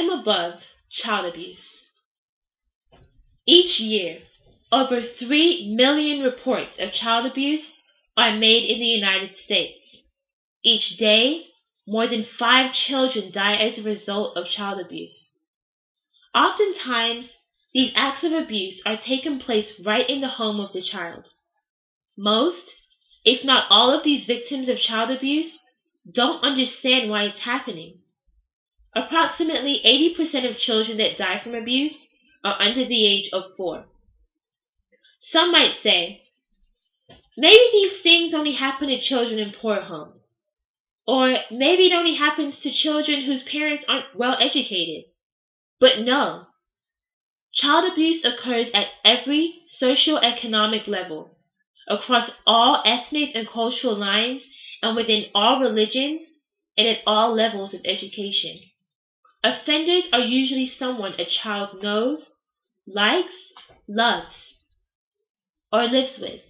am above child abuse. Each year, over 3 million reports of child abuse are made in the United States. Each day, more than 5 children die as a result of child abuse. Oftentimes, these acts of abuse are taking place right in the home of the child. Most, if not all of these victims of child abuse don't understand why it's happening. Approximately 80% of children that die from abuse are under the age of 4. Some might say, maybe these things only happen to children in poor homes. Or maybe it only happens to children whose parents aren't well educated. But no. Child abuse occurs at every socioeconomic level, across all ethnic and cultural lines, and within all religions, and at all levels of education. Offenders are usually someone a child knows, likes, loves, or lives with.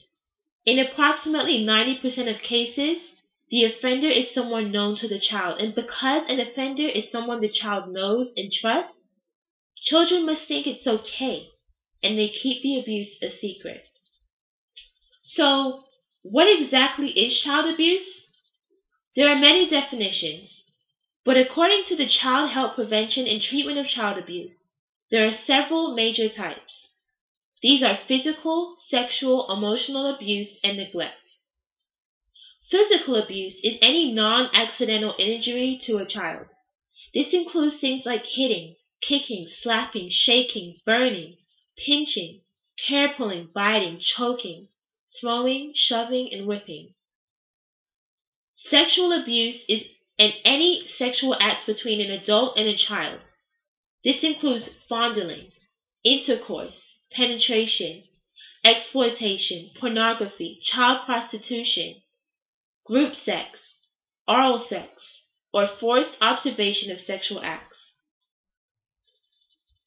In approximately 90% of cases, the offender is someone known to the child, and because an offender is someone the child knows and trusts, children must think it's okay, and they keep the abuse a secret. So, what exactly is child abuse? There are many definitions, but according to the Child Help Prevention and Treatment of Child Abuse, there are several major types. These are physical, sexual, emotional abuse, and neglect. Physical abuse is any non-accidental injury to a child. This includes things like hitting, kicking, slapping, shaking, burning, pinching, hair pulling, biting, choking, throwing, shoving, and whipping. Sexual abuse is any sexual act between an adult and a child. This includes fondling, intercourse, penetration, exploitation, pornography, child prostitution, group sex, oral sex, or forced observation of sexual acts.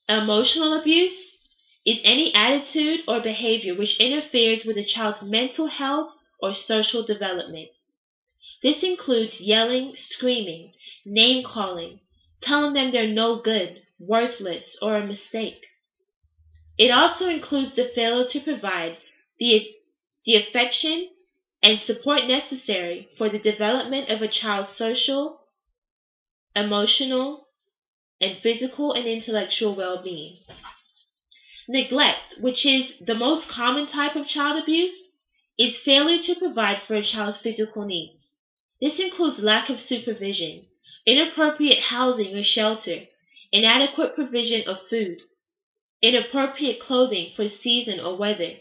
Emotional abuse is any attitude or behavior which interferes with a child's mental health or social development. This includes yelling, screaming, name-calling, telling them they're no good, worthless, or a mistake. It also includes the failure to provide the affection and support necessary for the development of a child's social, emotional, and physical and intellectual well-being. Neglect, which is the most common type of child abuse, is failure to provide for a child's physical needs. This includes lack of supervision, inappropriate housing or shelter, inadequate provision of food, inappropriate clothing for season or weather,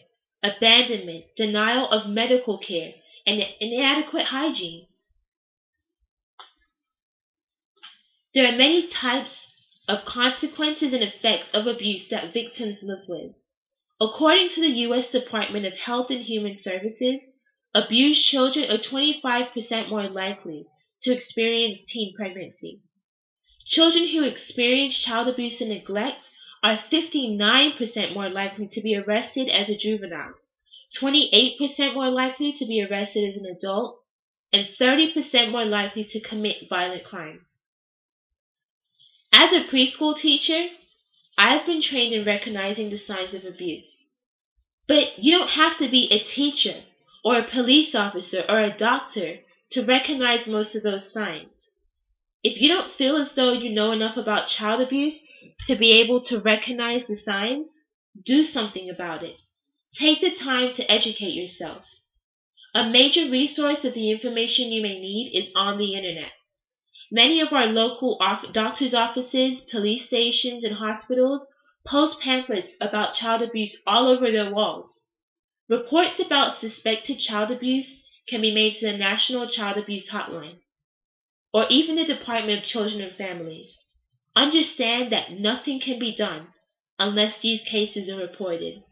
abandonment, denial of medical care, and inadequate hygiene. There are many types of consequences and effects of abuse that victims live with. According to the U.S. Department of Health and Human Services, abused children are 25% more likely to experience teen pregnancy. Children who experience child abuse and neglect are 59% more likely to be arrested as a juvenile, 28% more likely to be arrested as an adult, and 30% more likely to commit violent crime. As a preschool teacher, I have been trained in recognizing the signs of abuse. But you don't have to be a teacher or a police officer or a doctor to recognize most of those signs. If you don't feel as though you know enough about child abuse to be able to recognize the signs, do something about it. Take the time to educate yourself. A major resource of the information you may need is on the internet. Many of our local doctors' offices, police stations, and hospitals post pamphlets about child abuse all over their walls. Reports about suspected child abuse can be made to the National Child Abuse Hotline, or even the Department of Children and Families. Understand that nothing can be done unless these cases are reported.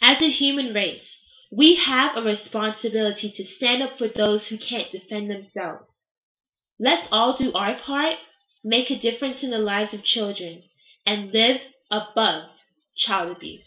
As a human race, we have a responsibility to stand up for those who can't defend themselves. Let's all do our part, make a difference in the lives of children, and live above child abuse.